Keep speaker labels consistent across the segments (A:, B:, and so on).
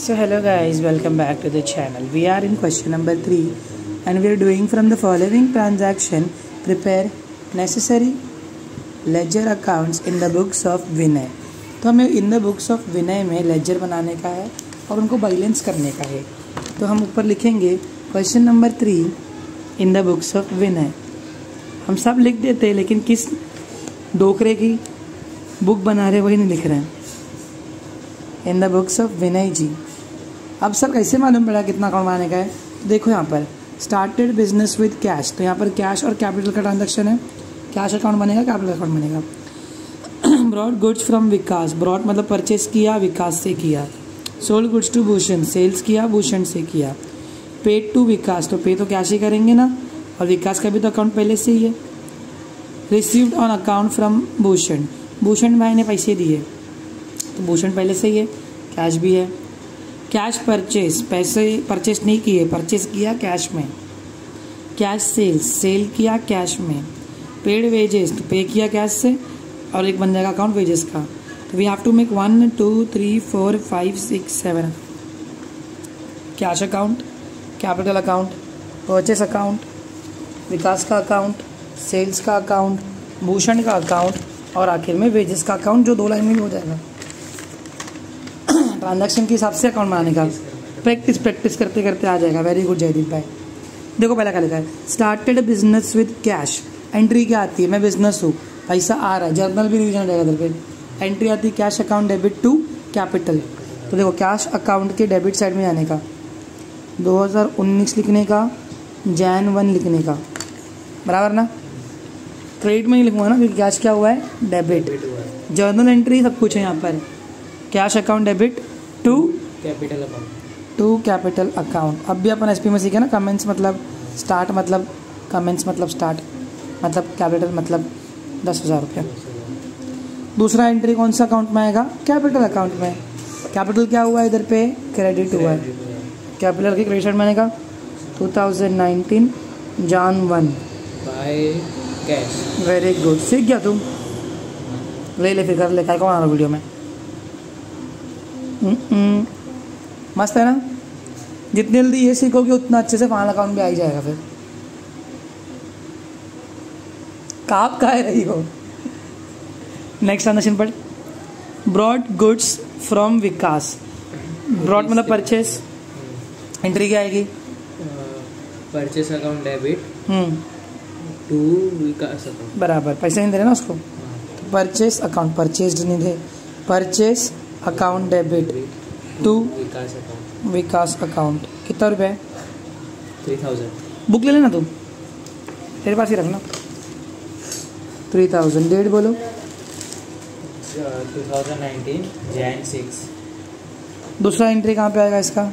A: So hello guys, welcome back to the channel. We are in question number 3 and we are doing from the following transaction, prepare necessary ledger accounts in the books of Vinay. तो हमें इन the books of विनय में laser बनाने का है और उनको balance करने का है। तो हम ऊपर लिखेंगे question number 3 in the books of Vinay. हम सब लिख देते हैं लेकिन किस डोकरे की बुक बना रहे वही नहीं लिख रहे हैं। इन द बुक्स ऑफ विनय जी। अब सर कैसे मालूम पड़ा कितना अकाउंट बनाने का है? देखो यहाँ पर स्टार्टेड बिजनेस विद कैश, तो यहाँ पर कैश और कैपिटल का ट्रांजैक्शन है। कैश अकाउंट बनेगा, कैपिटल अकाउंट बनेगा। Bought goods from Vikas, bought मतलब परचेस किया, विकास से किया। Sold goods to Bhushan, sales किया, भूषण से किया। पेड टू विकास, तो पे तो कैश ही करेंगे ना, और विकास का भी तो अकाउंट पहले से ही है। Received on account from Bhushan, Bhushan भाई ने पैसे दिए तो भूषण पहले से ही है, कैश भी है। कैश परचेस, पैसे परचेस नहीं किए, परचेस किया कैश में। कैश सेल्स, सेल किया कैश में। पेड वेजेस, तो पे किया कैश से, और एक बन जाएगा अकाउंट वेजेस का। तो we have to make 1 2 3 4 5 6 7 cash account, capital account, purchase account, Vikas का अकाउंट, सेल्स का अकाउंट, भूषण का अकाउंट, और आखिर में वेजेस का अकाउंट, जो 2 लाइन में ही हो जाएगा। ट्रांजैक्शन के हिसाब से अकाउंट बनाने का प्रैक्टिस करते करते आ जाएगा। वेरी गुड जयदीप भाई। देखो पहला क्या लिखा है, started business with cash. Entry क्या आती है, मैं बिजनेस हूँ, पैसा आ रहा है, जर्नल भी रिवीजन हो जाएगा इधर पे। एंट्री आती है cash account debit to capital. तो देखो कैश अकाउंट के डेबिट साइड में जाने का 2019 लिखने का, Jan 1 लिखने का, बराबर ना। क्रेडिट में ही लिखूंगा ना क्योंकि कैश क्या हुआ है, डेबिट। जर्नल एंट्री सब कुछ है यहाँ पर। Cash account debit to capital account. अब भी अपन एसपी में सीखे ना, कमेंट्स मतलब स्टार्ट, मतलब कमेंट्स मतलब स्टार्ट, मतलब कैपिटल मतलब 10,000 रुपया। दूसरा एंट्री कौन सा अकाउंट में आएगा, कैपिटल अकाउंट में। कैपिटल क्या हुआ है इधर पे, क्रेडिट हुआ है। कैपिटल के क्रेडिट में आएगा 2019 Jan 1
B: by cash.
A: Very good, सीख गया तुम। ले फिर कर ले, क्या कौन आ रहा वीडियो में। मस्त है ना। जितनी जल्दी ये सीखोगे उतना अच्छे से फाइनल अकाउंट भी आ ही जाएगा। फिर काप का है रही हो। नेक्स्ट ट्रांजैक्शन पर bought goods from Vikas. Bought मतलब परचेस। एंट्री क्या आएगी,
B: purchase account debit to Vikas account, बराबर।
A: पैसे नहीं दे रहे ना उसको, तो परचेस अकाउंट, परचेस्ड नहीं दे, purchase account debit to Vikas account. कितना रुपये है,
B: 3000।
A: बुक ले लेना तुम, तेरे पास ही रखना। 3000। डेट बोलो,
B: 2019 Jan 6।
A: दूसरा एंट्री कहाँ पे आएगा इसका,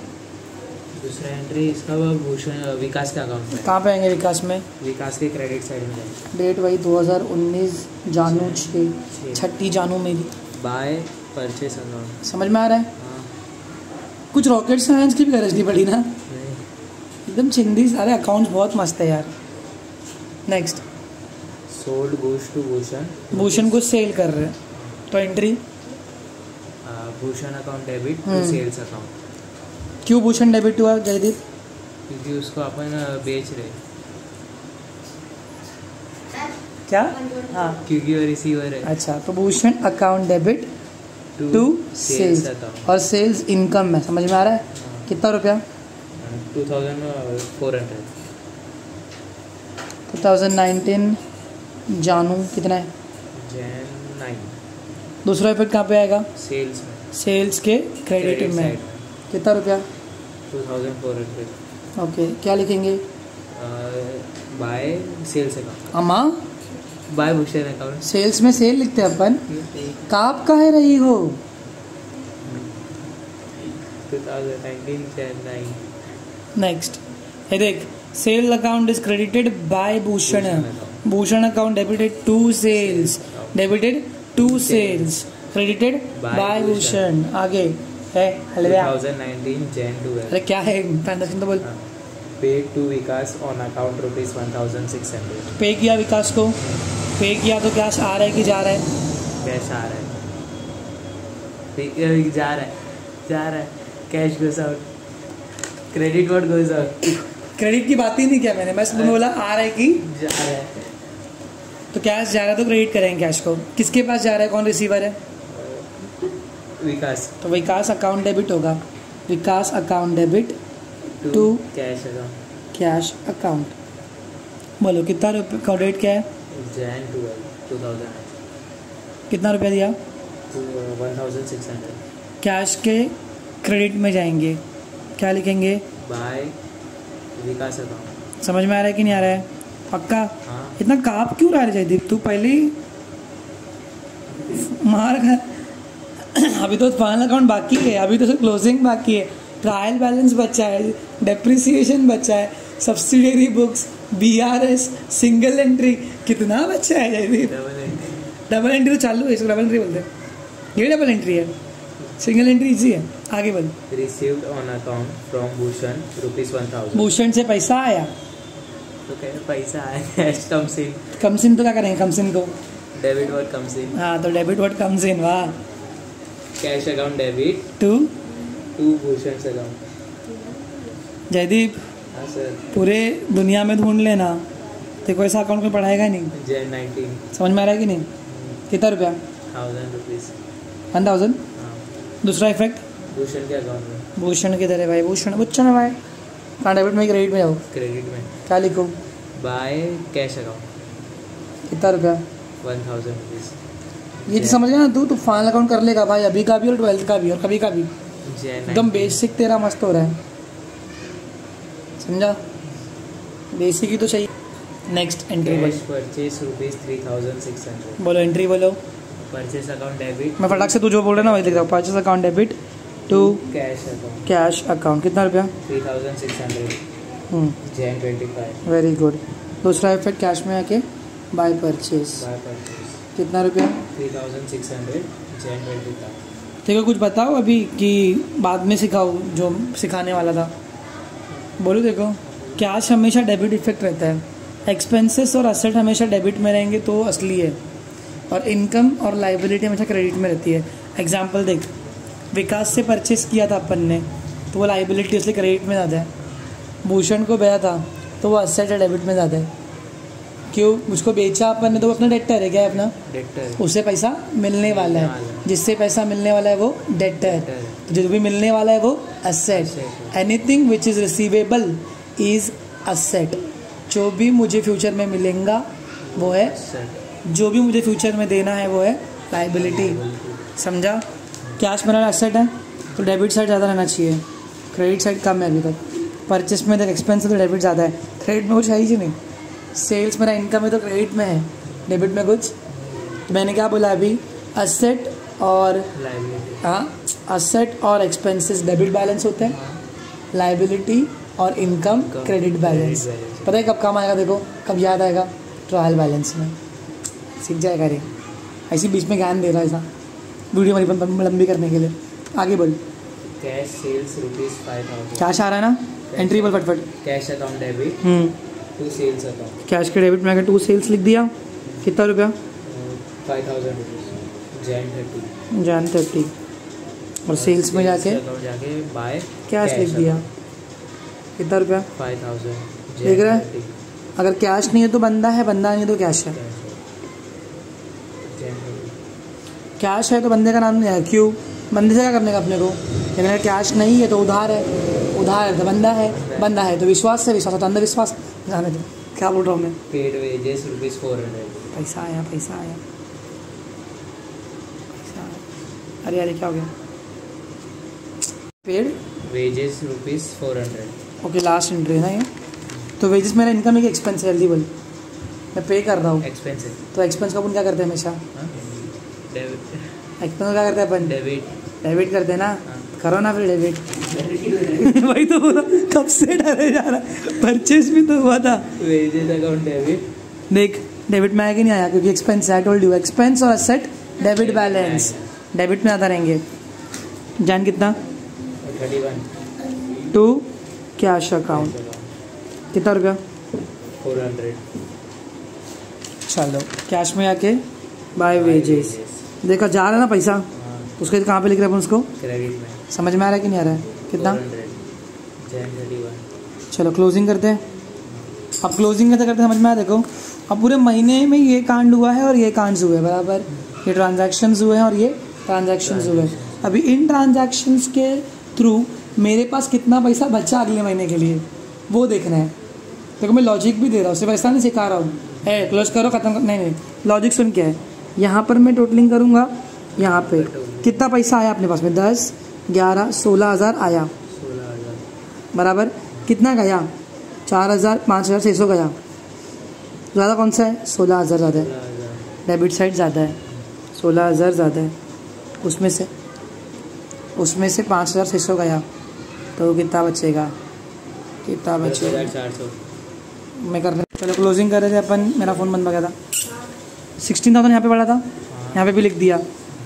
B: दूसरा एंट्री इसका भूषण विकास का अकाउंट में।
A: कहाँ पे आएंगे विकास में,
B: विकास के क्रेडिट साइड में जाएगा।
A: डेट वही 2019 जानू 6 जानू में भी।
B: By purchase account.
A: समझ में आ रहा है।
B: हाँ।
A: कुछ रॉकेट साइंस की भी गरज नहीं पड़ी ना, एकदम चिंदी। सारे अकाउंट्स बहुत मस्त है यार। Next,
B: sold goods to Bhushan,
A: Bhushan को सेल कर रहे हैं, तो entry
B: Bhushan account debit to sales account.
A: क्यों भूषण डेबिट हुआ जयदीप,
B: क्योंकि उसको अपन बेच रहे,
A: क्या, हाँ
B: क्योंकि वो रिसीवर है।
A: अच्छा, तो Bhushan account debit to sales, और सेल्स इनकम है। समझ में आ रहा है। हाँ। कितना रुपया,
B: 2400।
A: 2019 जानू कितना है,
B: Jan 9।
A: दूसरा इफेक्ट कहाँ पे आएगा,
B: सेल्स में,
A: सेल्स के क्रेडिट में। कितना रुपया,
B: 2400।
A: ओके, क्या लिखेंगे,
B: बाय सेल्स अकाउंट,
A: अम्मा
B: बाय भूषण अकाउंट।
A: सेल्स में सेल लिखते हैं अपन, काप का है रही हो।
B: 2019 Jan 9।
A: नेक्स्ट, ये देख, sale account is credited by Bhushan, Bhushan account debited to sales, debited to sales, credited by Bhushan. आगे है हलवा
B: 2019 Jan 12।
A: अरे क्या है ट्रांजैक्शन तो बोल।
B: Paid to Vikas on account ₹1600।
A: Pay किया विकास को, पे किया तो कैश आ रहा है कि जा रहा है,
B: कैश आ रहा है, जा रहा है cash goes out, credit what goes out.
A: Credit की बात ही नहीं किया मैंने, बस बोला आ रहा है कि
B: जा रहा है,
A: तो कैश जा रहा है तो क्रेडिट करेंगे कैश को। किसके पास जा रहा है, कौन रिसीवर है?
B: विकास
A: तो विकास अकाउंट डेबिट होगा, Vikas account debit to
B: cash account,
A: cash account. बोलो कितना रुपये का डेट क्या है?
B: Jan 12, 2000,
A: कितना रुपया दिया?
B: 1600।
A: कैश के क्रेडिट में जाएंगे, क्या लिखेंगे?
B: बाय विकास अकाउंट।
A: समझ में आ रहा है कि नहीं आ रहा है? पक्का?
B: हाँ।
A: इतना काप क्यों रहा है जयदीप, तू पहले ही मार खा। अभी तो फाइनल अकाउंट बाकी है, अभी तो क्लोजिंग बाकी है, ट्रायल बैलेंस बचा है, डेप्रिसिएशन बचा है, subsidiary books, BRS, single entry, कितना बचा है जयदीप? डबल एंट्री तो चालू है, इसको डबल एंट्री बोलते हैं, ये डबल एंट्री है, सिंगल एंट्री इजी है। आगे बढ़।
B: Received on account from Bhushan ₹1000।
A: Bhushan से पैसा आया,
B: तो कह पैसा आया, कैश कम्स इन,
A: कमसिन तो क्या करेंगे, कमसिन को?
B: डेबिट व्हाट कम्स इन,
A: हाँ, तो डेबिट व्हाट कम्स इन, वाह।
B: Cash account debit
A: to
B: Bhushan account.
A: Jaydeep
B: हाँ सर।
A: पूरे दुनिया में ढूंढ लेना, देखो ऐसा अकाउंट कोई पढ़ाएगा नहीं।
B: Jan 19,
A: समझ में आ रहा है कि नहीं? कितना रुपया?
B: ₹1000।
A: 1000।
B: हाँ,
A: दूसरा इफेक्ट,
B: भूषण के अकाउंट में,
A: भूषण किधर है भाई? भूषण बुच्चन है भाई, कहाँ डेबिट में क्रेडिट में जाओ,
B: क्रेडिट में
A: क्या लिखो?
B: बाय कैश अकाउंट
A: कितना रुपया?
B: ₹1000।
A: ये तो समझ गया ना तू फाइनल अकाउंट कर लेगा भाई, अभी का भी और 12th का भी और कभी का भी,
B: Jan
A: एकदम
B: 19,
A: बेसिक तेरा मस्त हो रहा है, समझा? बेसिक ही तो चाहिए। नेक्स्ट एंट्री बोलो,
B: कैश परचेस ₹3600।
A: बोलो एंट्री बोलो।
B: परचेस अकाउंट डेबिट
A: मैं फटाक से तू जो बोल रहा है ना वही लिख रहा हूँ, purchase account debit to
B: cash account
A: cash account. कितना रुपया?
B: 3600। Jan 25,
A: very good. दूसरा इफेक्ट कैश में आके बाय परचेस,
B: बाय परचेस
A: कितना रुपया?
B: 3600। Jan 25।
A: देखो कुछ बताओ अभी कि बाद में सिखाओ जो सिखाने वाला था, बोलो। देखो कैश हमेशा डेबिट इफेक्ट रहता है, एक्सपेंसेस और असेट हमेशा डेबिट में रहेंगे तो असली है, और इनकम और लाइबिलिटी हमेशा क्रेडिट में रहती है। एग्जांपल देख, विकास से परचेस किया था अपन ने तो वो लाइबिलिटी इसलिए क्रेडिट में ज़्यादा है, भूषण को बेचा था तो वो असेट है डेबिट में ज़्यादा है। क्यों? उसको बेचा अपन ने तो वो अपना डेटर है, क्या है अपना?
B: डेटर।
A: उससे पैसा मिलने वाला है, जिससे पैसा मिलने वाला है वो डेटर, तो जो भी मिलने वाला है वो asset. Anything which is receivable is asset, जो भी मुझे फ्यूचर में मिलेगा वो है, जो भी मुझे फ्यूचर में देना है वो है लाइबिलिटी, समझा? कैश मेरा असेट है तो डेबिट साइड ज़्यादा रहना चाहिए, क्रेडिट साइड कम है अभी तक। परचेस में देख एक्सपेंस है तो डेबिट ज़्यादा है, क्रेडिट में कुछ है ही नहीं। सेल्स मेरा इनकम है तो क्रेडिट में है, डेबिट में कुछ। तो मैंने क्या बोला अभी? असेट और
B: लाइबिलिटी।
A: हाँ, असेट और एक्सपेंसेस डेबिट बैलेंस होते हैं, लाइबिलिटी और इनकम क्रेडिट बैलेंस। पता है कब काम आएगा? देखो कब याद आएगा? ट्रायल बैलेंस में सीख जाएगा रे, ऐसी बीच में ज्ञान दे रहा है ऐसा वीडियो हमारी लंबी करने के लिए। आगे बढ़।
B: Cash sales ₹5000।
A: कैश आ रहा है ना, एंट्री बोल फटफट।
B: Cash account debit to sales account.
A: Cash के डेबिट में अगर टू सेल्स लिख दिया, कितना रुपया?
B: ₹5000। Jan
A: 30 और सेल्स में जाके
B: बाय
A: कैश लिख दिया, कितना रुपया?
B: 5000।
A: देख रहा है? अगर कैश नहीं है तो बंदा है, बंदा नहीं है तो कैश है। कैश है तो बंदे का नाम नहीं है, क्यों? बंदे से क्या करने का अपने को? लेकिन अगर कैश नहीं है तो उधार है, उधार है तो बंदा है, बंदा है तो विश्वास से विश्वास, तो अंधविश्वास जाने दो। क्या बोल रहा हूँ मैं?
B: Paid wages ₹400।
A: पैसा आया, पैसा आया, पैसा आया। अरे अरे क्या हो गया? Paid
B: wages ₹400।
A: Okay, last entry है ना ये। तो वेजेस मेरा इनकम है कि एक्सपेंस है? जल्दी बोल, मैं पे कर रहा हूँ।
B: एक्सपेंस है।
A: तो एक्सपेंस का अपन क्या करते हैं हमेशा?
B: डेबिट।
A: एक्सपेंस क्या करते हैं अपन?
B: डेबिट।
A: डेबिट करते हैं ना, करो ना फिर डेबिट। वही तो बोला, कब से डरे जा रहा है, परचेस भी तो हुआ था।
B: Wages account debit.
A: देख डेबिट में आया कि नहीं आया, क्योंकि expense I told you, expense और असेट डेबिट बैलेंस डेबिट में आता रहेंगे। जान कितना?
B: 31।
A: टू कैश अकाउंट, कितना रुपया?
B: 400।
A: चलो कैश में आके बाय वेजेस, देखा जा रहा है ना पैसा, उसके कहाँ पे लिख रहे हैं अपन उसको?
B: क्रेडिट में।
A: समझ में आ रहा है कि नहीं आ रहा है? कितना?
B: 400 Jan 31।
A: चलो क्लोजिंग करते हैं। अब क्लोजिंग कैसे करते हैं समझ में आया? देखो अब पूरे महीने में ये कांड हुआ है और ये कांड हुए हैं, बराबर, ये ट्रांजैक्शंस हुए हैं और ये ट्रांजैक्शंस हुए हैं। अभी इन ट्रांजैक्शंस के थ्रू मेरे पास कितना पैसा बचा अगले महीने के लिए वो देखना है। देखो मैं लॉजिक भी दे रहा हूँ, सिर्फ ऐसा नहीं सिखा रहा हूँ है क्लोज करो खत्म कर, नहीं लॉजिक सुन क्या है। यहाँ पर मैं टोटलिंग करूँगा, यहाँ पे कितना पैसा आया अपने पास में 10, 11, 16,000 आया,
B: 16,000
A: बराबर। कितना गया? 4,000, 5,600 गया। ज़्यादा कौन सा है? 16,000 ज़्यादा है,
B: 16,000
A: डेबिट साइड ज़्यादा है, 16,000 ज़्यादा है। उसमें से 5,600 गया तो कितना बचेगा? कितना बचेगा?
B: 10,400।
A: मैं कर रहा, चलो क्लोजिंग कर रहे थे अपन, मेरा फ़ोन बंद हो गया था। 16,000 यहाँ पे पड़ा था, यहाँ पे भी लिख दिया,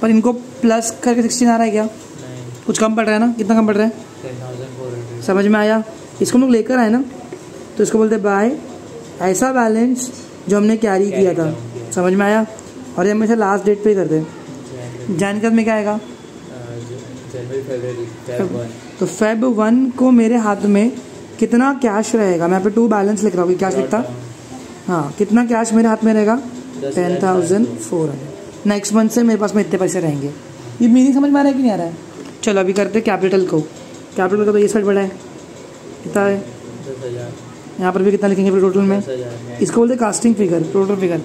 A: पर इनको प्लस करके 16 आ रहा है क्या?
B: नहीं,
A: कुछ कम पड़ रहा है ना? कितना कम पड़ रहा है?
B: 10,400।
A: समझ में आया? इसको हम लोग लेकर आए ना, तो इसको बोलते बाय ऐसा बैलेंस जो हमने कैरी किया था। समझ में आया? और ये हमेशा लास्ट डेट पे ही करते हैं। जानकारी में क्या आएगा?
B: जनवरी फरवरी Feb 1।
A: तो फेब 1 को मेरे हाथ में कितना कैश रहेगा? मैं यहाँ पे 2 बैलेंस लिख रहा हूँ, कैश लिखता, हाँ कितना कैश मेरे हाथ में रहेगा? 10,400। नेक्स्ट मंथ से मेरे पास में इतने पैसे रहेंगे। ये मीनिंग समझ में आ रहा है कि नहीं आ रहा है? चलो अभी करते हैं कैपिटल को। कैपिटल का तो ये साइड बड़ा है, कितना है?
B: 10,000।
A: यहाँ पर भी कितना लिखेंगे फिर टोटल में?
B: 10,000।
A: इसको बोलते कास्टिंग फिगर, टोटल फिगर।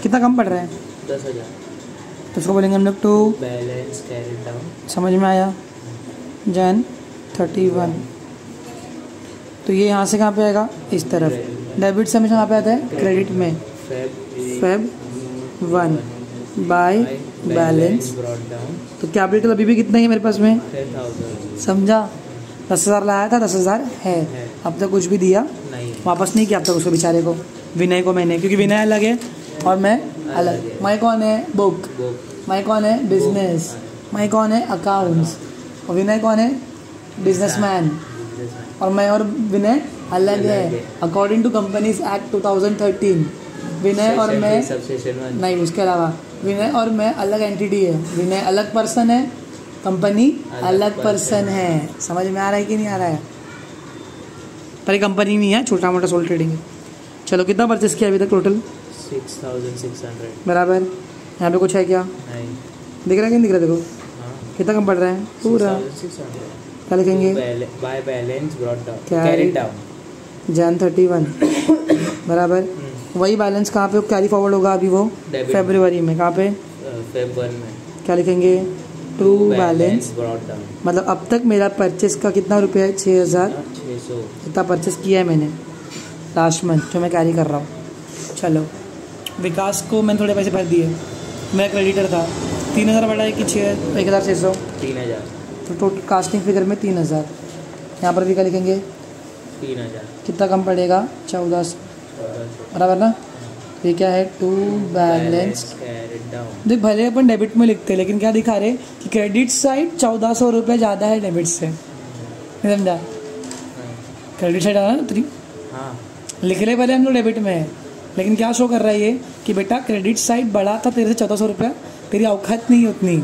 A: कितना कम पड़ रहा है?
B: 10,000।
A: तो इसको बोलेंगे हम लोग टू
B: बैलेंस कैरिड डाउन।
A: समझ में आया? Jan 31। तो ये यहाँ से कहाँ पे आएगा? इस तरफ। डेबिट से हमेशा कहाँ पे आता है? क्रेडिट में। Feb 1 by balance. तो कैपिटल अभी भी कितना है मेरे पास में?
B: 10,000।
A: समझा? 10,000 लाया था, 10,000 है। अब तक कुछ भी दिया
B: नहीं,
A: वापस नहीं किया अब तक उसको बेचारे को, विनय को मैंने, क्योंकि विनय अलग है और मैं अलग। मैं कौन है? बुक। मैं कौन है? बिजनेस। मैं कौन है? अकाउंट्स। और विनय कौन है? बिजनेसमैन। और मैं और विनय अलग है अकॉर्डिंग टू कंपनीज एक्ट 2013। विनय और मैं नहीं, उसके अलावा विनय और मैं अलग एंटिटी है। विनय अलग पर्सन है, कंपनी अलग पर्सन है। समझ में आ रहा है कि नहीं आ रहा है? पर ये कंपनी नहीं है, छोटा मोटा सोल ट्रेडिंग है। चलो कितना परचेस किया अभी तक टोटल?
B: 6,600।
A: बराबर। यहाँ पे कुछ है क्या?
B: नहीं,
A: दिख रहा है कि नहीं दिख रहा? देखो कितना कम पड़ रहा है पूरा।
B: 6,600।
A: क्या लिखेंगे?
B: Bye balance brought down,
A: Carried
B: carried down.
A: Jan 31 बराबर। वही बैलेंस कहाँ पे कैरी फॉरवर्ड होगा अभी? वो फरवरी में। कहाँ पे?
B: Feb 1 में।
A: क्या लिखेंगे? To balance
B: brought down.
A: मतलब अब तक मेरा परचेस का कितना रुपया है? 6,000। इतना परचेस किया है मैंने लास्ट मंथ जो मैं कैरी कर रहा हूँ। चलो विकास को मैंने थोड़े पैसे भर दिए, मैं क्रेडिटर था। 3,000 बढ़ा है कि 1,600?
B: 3,000।
A: तो टोटल कास्टिंग फिगर में 3,000। यहाँ पर भी क्या लिखेंगे?
B: 3,000।
A: कितना कम पड़ेगा? 1,400 बराबर ना? ये क्या है? To balance
B: carried down.
A: देख भले अपन डेबिट में लिखते हैं लेकिन क्या दिखा रहे कि क्रेडिट साइड 1,400 रुपये ज़्यादा है डेबिट से। नहीं समझा? क्रेडिट साइड आना ना
B: हाँ,
A: लिख रहे पहले हम लोग डेबिट में है, लेकिन क्या शो कर रहा है ये कि बेटा क्रेडिट साइड बढ़ा था तेरे से 1,400 रुपया, तेरी औकात नहीं उतनी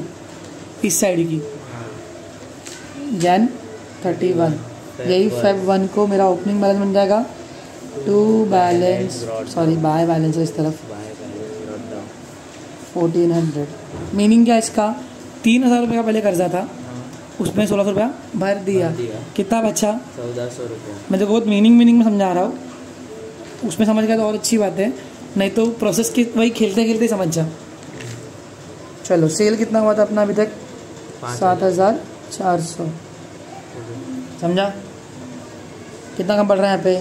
A: इस साइड की। Jan 31 यही Feb 1 को मेरा ओपनिंग बैलेंस बन जाएगा। To balance sorry by balance है इस तरफ
B: by balance brought down.
A: 1,400। Meaning क्या इसका? 3,000 रुपये का पहले कर्जा था, उसमें 1,600 रुपया भर दिया। कितना बचा?
B: 1,400 रुपया।
A: मैं तो बहुत मीनिंग में समझा रहा हूँ, उसमें समझ गया तो और अच्छी बात है, नहीं तो प्रोसेस की वही खेलते खेलते समझ जा। चलो सेल कितना हुआ था अपना अभी तक? 7,400। समझा? कितना कम पड़ रहा है यहाँ पे?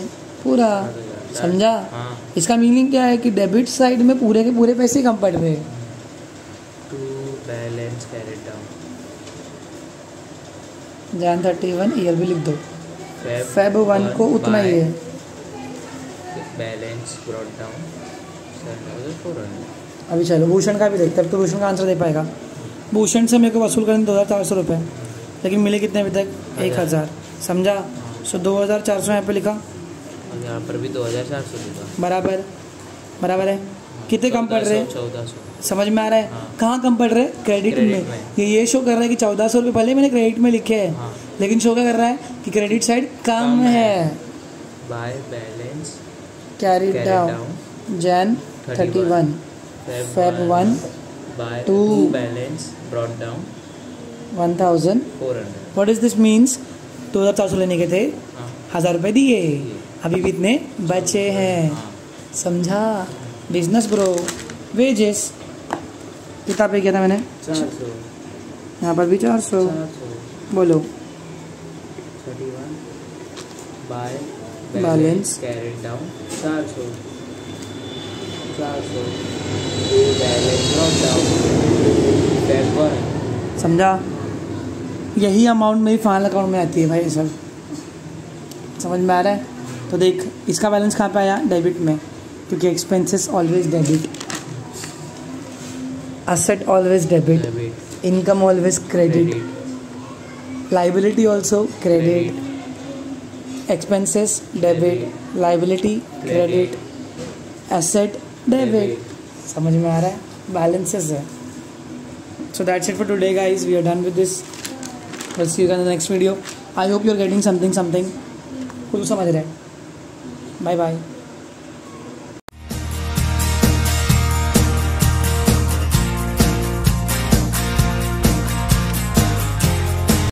A: पूरा। समझा?
B: हाँ।
A: इसका मीनिंग क्या है कि डेबिट साइड में पूरे के पूरे पैसे कम पड़ रहे हैं।
B: To balance carried down.
A: Jan 31 year भी लिख दो। Feb 1 को उतना ही है।
B: Balance brought down 7,400।
A: अभी चलो भूषण का भी देखते हैं, तो भूषण का आंसर दे पाएगा। भूषण से मेरे को वसूल करने 2,400 रुपये, लेकिन मिले कितने अभी तक? 1,000। समझा? सो 2,400 यहाँ पे लिखा,
B: और यहाँ पर भी 2,400 लिखा।
A: बराबर बराबर है। कितने कम पड़ रहे हैं?
B: 1400।
A: समझ में आ रहा है?
B: हाँ।
A: कहाँ कम पड़ रहे हैं? क्रेडिट में। ये शो कर रहा है कि 1400 रुपये भले मैंने क्रेडिट में लिखे हैं,
B: हाँ।
A: लेकिन शो क्या कर रहा है कि क्रेडिट साइड कम है।
B: By balance
A: carry down Jain 31 Feb 1
B: by
A: two
B: balance brought down
A: 1400।
B: 400।
A: What is this means? 2400 लेने के थे, 1000 रुपये दिए, अभी भी इतने बचे हैं। समझा? Business bro. वेजेस कितना पे किया था मैंने?
B: 400।
A: यहाँ पर भी 400। बोलो।
B: 31 by
A: balance
B: carry down 400 balance brought down Feb 1।
A: समझा? यही अमाउंट मेरी फाइनल अकाउंट में आती है भाई। सब समझ में आ रहा है? तो देख, इसका बैलेंस कहाँ पे आया? डेबिट में, क्योंकि expenses always debit, asset always debit, income always credit, liability also credit, expenses debit, liability credit, asset debit. समझ में आ रहा है? बैलेंसेस है। So that's it for today guys, we are done with this. We'll see you guys in the next video. I hope you're getting something कुछ समझ रहे हैं. Bye bye.